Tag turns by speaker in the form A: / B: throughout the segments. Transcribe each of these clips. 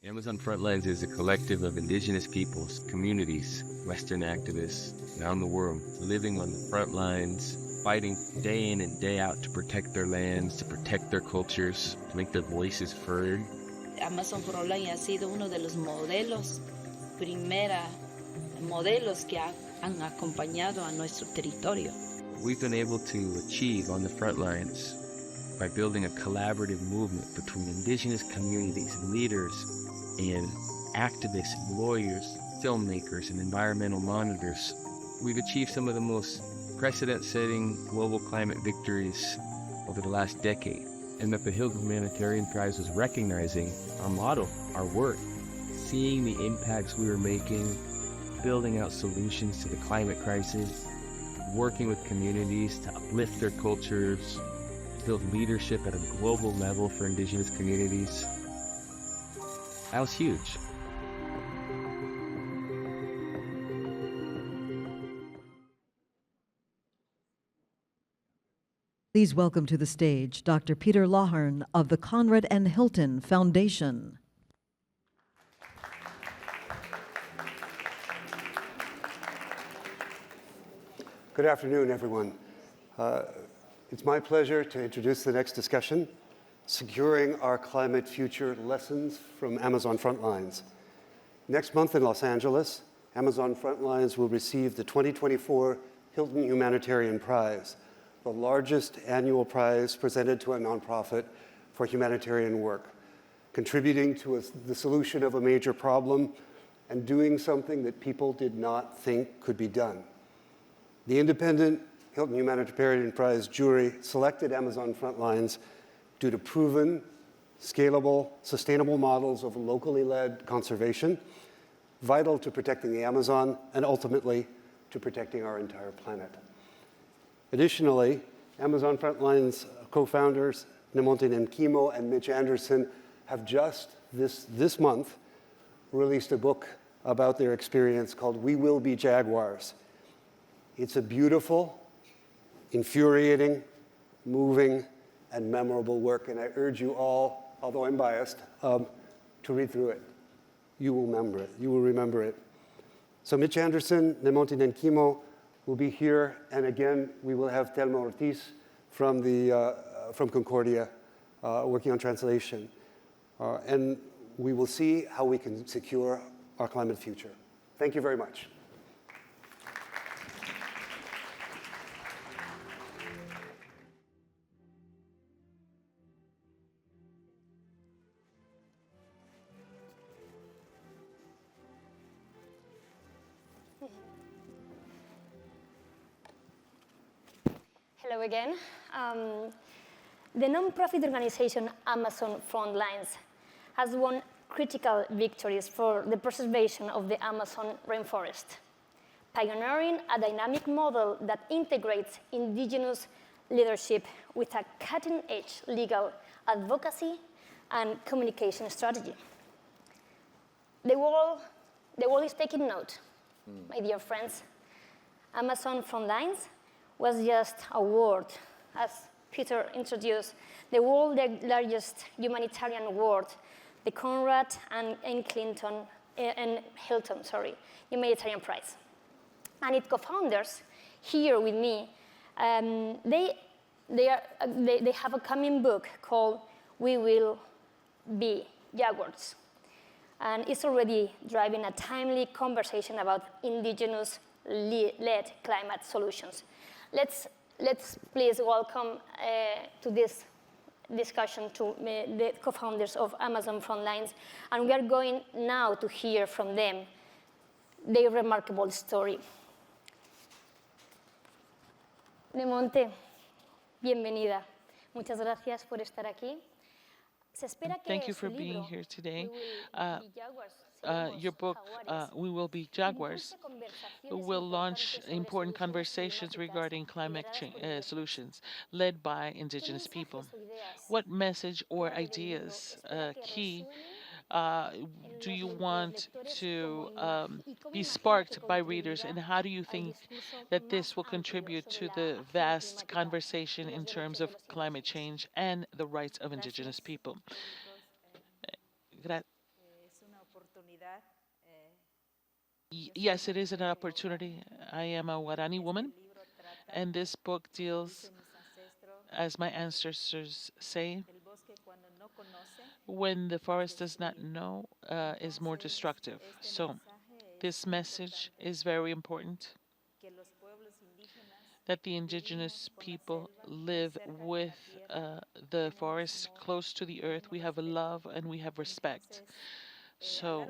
A: Amazon Frontlines is a collective of indigenous peoples, communities, Western activists around the world living on the front lines, fighting day in and day out to protect their lands, to protect their cultures, to make their voices heard.
B: Amazon Frontline ha sido uno de los modelos que han acompañado a nuestro territorio.
A: We've been able to achieve on the front lines by building a collaborative movement between indigenous communities, leaders, and activists, lawyers, filmmakers, and environmental monitors. We've achieved some of the most precedent-setting global climate victories over the last decade, and that the Hilton Humanitarian Prize was recognizing our model, our work, seeing the impacts we were making, building out solutions to the climate crisis, working with communities to uplift their cultures, build leadership at a global level for indigenous communities. That was huge.
C: Please welcome to the stage Dr. Peter Laugharn of the Conrad N. Hilton Foundation.
D: Good afternoon, everyone. It's my pleasure to introduce the next discussion, Securing Our Climate Future Lessons from Amazon Frontlines. Next month in Los Angeles, Amazon Frontlines will receive the 2024 Hilton Humanitarian Prize, the largest annual prize presented to a nonprofit for humanitarian work, contributing to the solution of a major problem and doing something that people did not think could be done. The independent Hilton Humanitarian Prize jury selected Amazon Frontlines due to proven, scalable, sustainable models of locally led conservation, vital to protecting the Amazon and ultimately to protecting our entire planet. Additionally, Amazon Frontlines co-founders Nemonte Nenquimo and Mitch Anderson have just this month released a book about their experience called We Will Be Jaguars. It's a beautiful, infuriating, moving, and memorable work, and I urge you all, although I'm biased, to read through it. You will remember it. You will remember it. So Mitch Anderson, Nemonte Nenquimo will be here, and again, we will have Telma Ortiz from Concordia working on translation. And we will see how we can secure our climate future. Thank you very much.
E: Hello again. The non-profit organization Amazon Frontlines has won critical victories for the preservation of the Amazon rainforest, pioneering a dynamic model that integrates indigenous leadership with a cutting-edge legal advocacy and communication strategy. The world is taking note, my dear friends. Amazon Frontlines was just a word, as Peter introduced, the world's largest humanitarian award, the Conrad N. Hilton Humanitarian Prize. And its co-founders here with me, they have a coming book called We Will Be Jaguars. And it's already driving a timely conversation about indigenous-led climate solutions. Let's please welcome to this discussion to the co-founders of Amazon Frontlines, and we are going now to hear from them their remarkable story. Nemonte, bienvenida. Muchas gracias por estar aquí.
F: Thank you for being here today. Your book, We Will Be Jaguars, will launch important conversations regarding climate change solutions led by indigenous people. What message or ideas, key, do you want to be sparked by readers, and how do you think that this will contribute to the vast conversation in terms of climate change and the rights of indigenous people? Yes, it is an opportunity. I am a Guarani woman, and this book deals, as my ancestors say, when the forest does not know, is more destructive. So this message is very important, that the indigenous people live with the forest close to the earth. We have a love and we have respect. So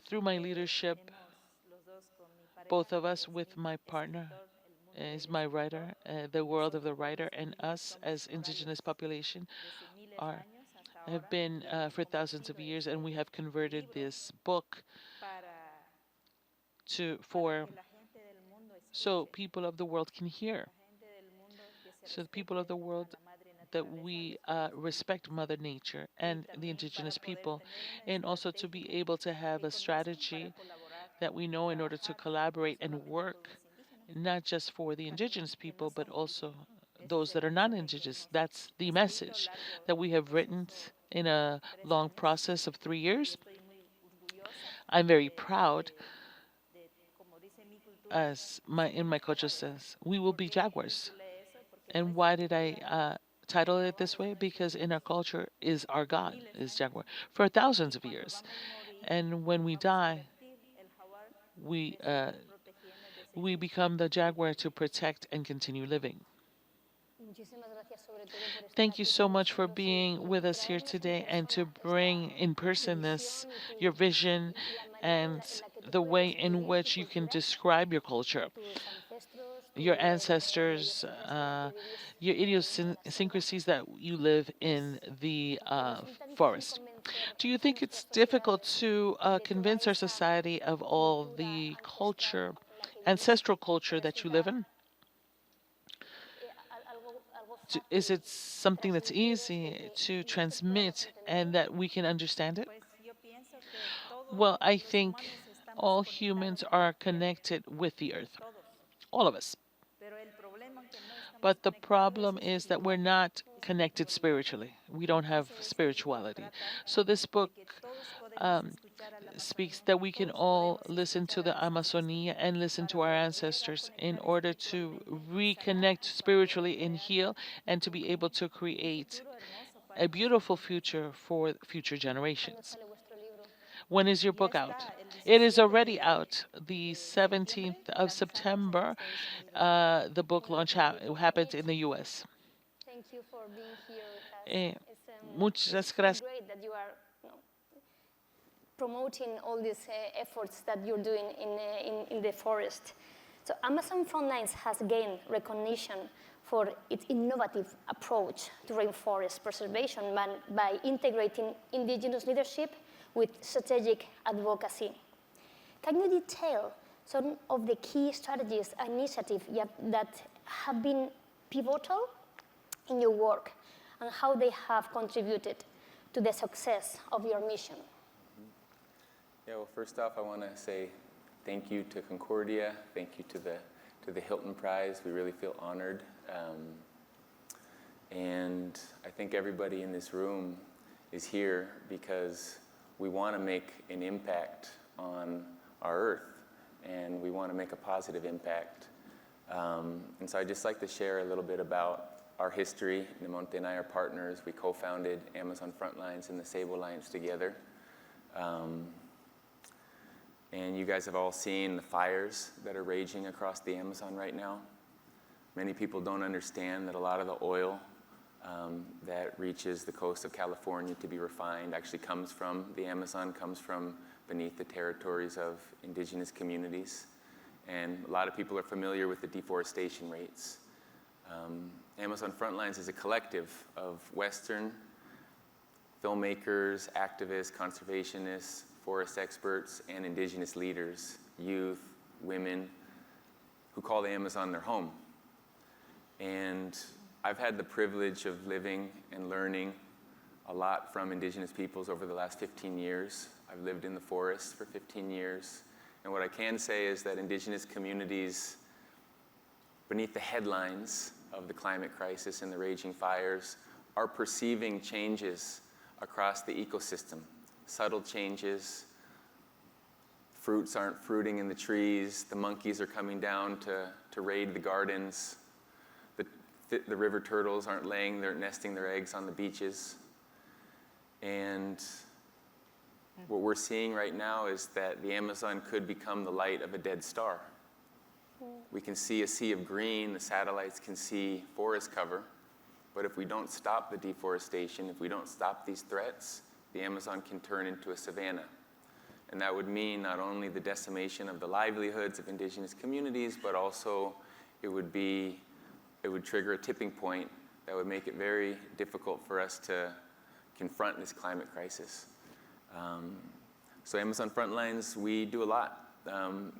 F: through my leadership, both of us with my partner is my writer, the world of the writer, and us as indigenous population are have been for thousands of years, and we have converted this book to for so people of the world can hear. So the people of the world that we respect Mother Nature and the indigenous people, and also to be able to have a strategy that we know in order to collaborate and work, not just for the indigenous people, but also those that are non-indigenous. That's the message that we have written in a long process of 3 years. I'm very proud, as my culture says, we will be jaguars. And why did I title it this way? Because in our culture is our God, is jaguar, for thousands of years. And when we die, we uh, we become the jaguar to protect and continue living. Thank you so much for being with us here today and to bring in person this, your vision and the way in which you can describe your culture, your ancestors, your idiosyncrasies that you live in the forest. Do you think it's difficult to convince our society of all the culture, ancestral culture that you live in? Is it something that's easy to transmit and that we can understand it? Well, I think all humans are connected with the earth, all of us. But the problem is that we're not connected spiritually. We don't have spirituality. So this book um, speaks that we can all listen to the Amazonia and listen to our ancestors in order to reconnect spiritually and heal and to be able to create a beautiful future for future generations. When is your book out? It is already out. The 17th of September, the book launch happened in the US.
E: Thank you for being here with us.
F: Eh,
E: It's
F: muchas
E: really
F: gracias.
E: great that you are promoting all these efforts that you're doing in the forest. So Amazon Frontlines has gained recognition for its innovative approach to rainforest preservation by integrating indigenous leadership with strategic advocacy. Can you detail some of the key strategies and initiatives that have been pivotal in your work and how they have contributed to the success of your mission?
G: Yeah, well, first off, I want to say thank you to Concordia, thank you to the Hilton Prize. We really feel honored. And I think everybody in this room is here because we want to make an impact on our earth, and we want to make a positive impact. And so I'd just like to share a little bit about our history. Nemonte and I are partners. We co-founded Amazon Frontlines and the Save Alliance together. And you guys have all seen the fires that are raging across the Amazon right now. Many people don't understand that a lot of the oil that reaches the coast of California to be refined actually comes from the Amazon, comes from beneath the territories of indigenous communities. And a lot of people are familiar with the deforestation rates. Amazon Frontlines is a collective of Western filmmakers, activists, conservationists, forest experts, and indigenous leaders, youth, women, who call the Amazon their home. And I've had the privilege of living and learning a lot from indigenous peoples over the last 15 years. I've lived in the forest for 15 years. And what I can say is that indigenous communities, beneath the headlines of the climate crisis and the raging fires, are perceiving changes across the ecosystem, subtle changes, fruits aren't fruiting in the trees, the monkeys are coming down to raid the gardens, the river turtles aren't nesting their eggs on the beaches. And what we're seeing right now is that the Amazon could become the light of a dead star. We can see a sea of green, the satellites can see forest cover, but if we don't stop the deforestation, if we don't stop these threats, the Amazon can turn into a savanna. And that would mean not only the decimation of the livelihoods of indigenous communities, but also it would trigger a tipping point that would make it very difficult for us to confront this climate crisis. So Amazon Frontlines, we do a lot.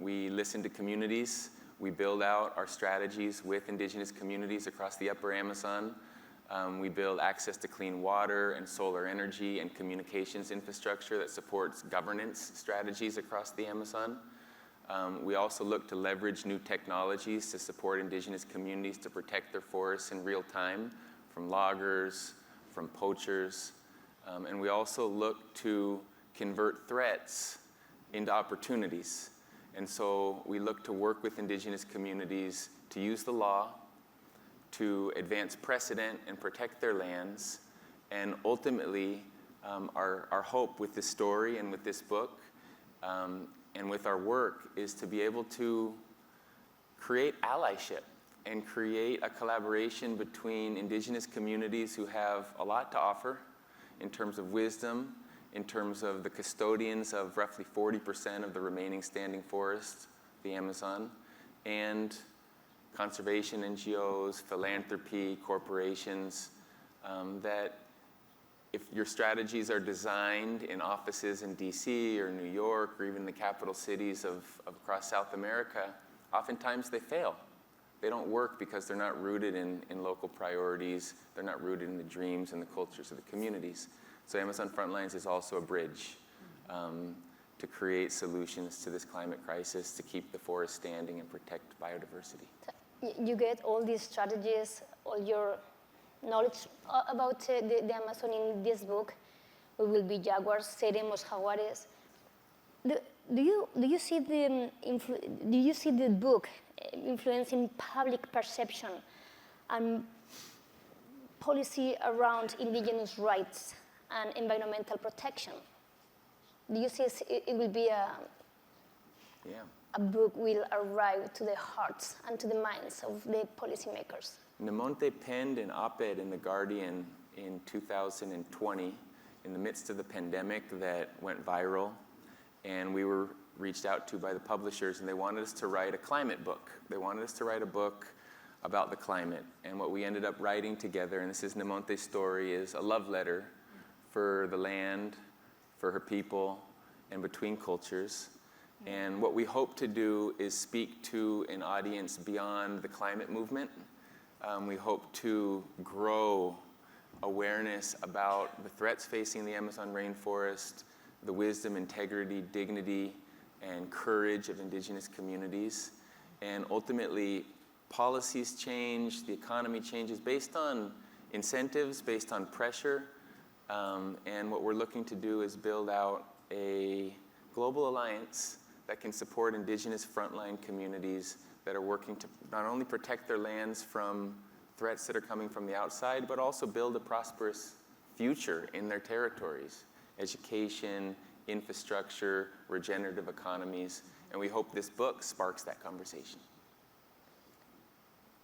G: We listen to communities. We build out our strategies with indigenous communities across the upper Amazon. We build access to clean water and solar energy and communications infrastructure that supports governance strategies across the Amazon. We also look to leverage new technologies to support indigenous communities to protect their forests in real time from loggers, from poachers. And we also look to convert threats into opportunities. And so we look to work with indigenous communities to use the law, to advance precedent and protect their lands. And ultimately, our hope with this story and with this book and with our work is to be able to create allyship and create a collaboration between indigenous communities who have a lot to offer in terms of wisdom, in terms of the custodians of roughly 40% of the remaining standing forests, the Amazon, and conservation NGOs, philanthropy, corporations, that if your strategies are designed in offices in DC or New York or even the capital cities of across South America, oftentimes they fail. They don't work because they're not rooted in local priorities, they're not rooted in the dreams and the cultures of the communities. So Amazon Frontlines is also a bridge to create solutions to this climate crisis, to keep the forest standing and protect biodiversity.
E: You get all these strategies, all your knowledge about the Amazon in this book. We will be jaguars, seremos jaguares. Do you see the book influencing public perception and policy around indigenous rights and environmental protection? Do you see it will be a book will arrive to the hearts and to the minds of the policymakers?
G: Nemonte penned an op-ed in The Guardian in 2020 in the midst of the pandemic that went viral, and we were reached out to by the publishers, and they wanted us to write a climate book. They wanted us to write a book about the climate, and what we ended up writing together, and this is Nemonte's story, is a love letter for the land, for her people, and between cultures. And what we hope to do is speak to an audience beyond the climate movement. We hope to grow awareness about the threats facing the Amazon rainforest, the wisdom, integrity, dignity, and courage of indigenous communities. And ultimately, policies change, the economy changes based on incentives, based on pressure. And what we're looking to do is build out a global alliance that can support indigenous frontline communities that are working to not only protect their lands from threats that are coming from the outside, but also build a prosperous future in their territories. Education, infrastructure, regenerative economies, and we hope this book sparks that conversation.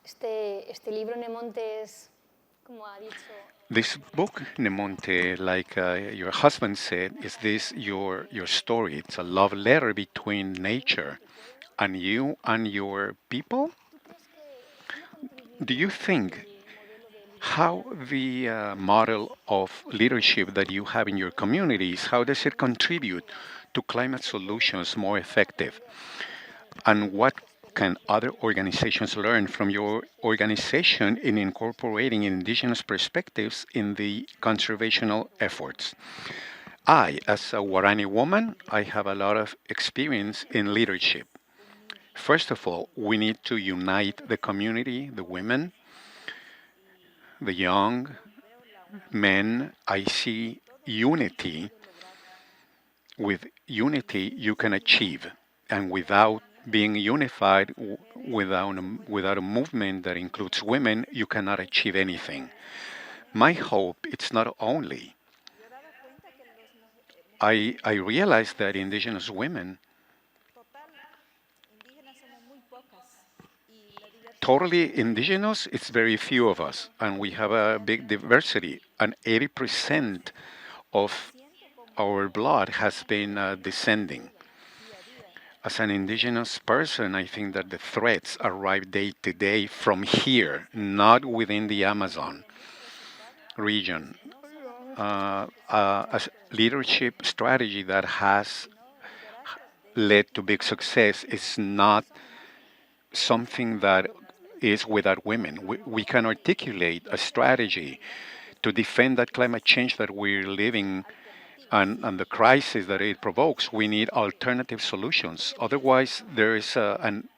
E: Este libro Nemonte es, como ha dicho.
H: This book, Nemonte, like your husband said, is this your story? It's a love letter between nature and you and your people? Do you think how the model of leadership that you have in your communities, how does it contribute to climate solutions more effective? And what can other organizations learn from your organization in incorporating indigenous perspectives in the conservational efforts? I, as a Guarani woman, I have a lot of experience in leadership. First of all, we need to unite the community, the women, the young, men. I see unity with unity you can achieve, and without being unified, without a movement that includes women, you cannot achieve anything. My hope it's not only I realize that indigenous women, totally indigenous, it's very few of us, and we have a big diversity, and 80% of our blood has been descending. As an indigenous person, I think that the threats arrive day to day from here, not within the Amazon region. A leadership strategy that has led to big success is not something that is without women. We can articulate a strategy to defend that climate change that we're living and the crisis that it provokes. We need alternative solutions. Otherwise, there's an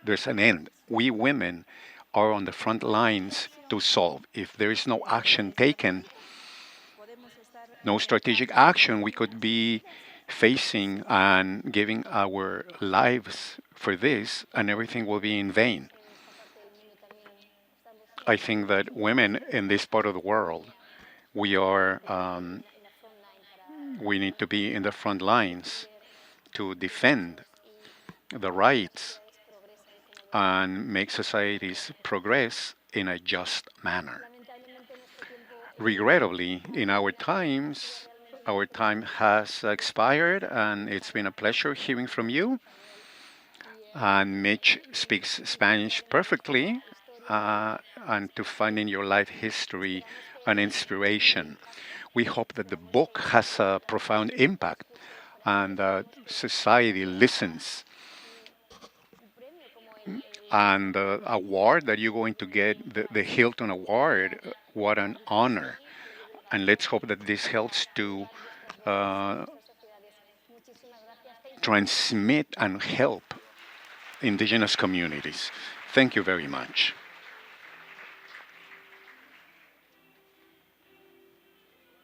H: end. We women are on the front lines to solve. If there is no action taken, no strategic action, we could be facing and giving our lives for this, and everything will be in vain. I think that women in this part of the world, we are, we need to be in the front lines to defend the rights and make societies progress in a just manner. Regrettably, in our time has expired, and it's been a pleasure hearing from you. And Mitch speaks Spanish perfectly, and to find in your life history an inspiration. We hope that the book has a profound impact and that society listens. And the award that you're going to get, the Hilton Award, what an honor. And let's hope that this helps to uh, transmit and help indigenous communities. Thank you very much.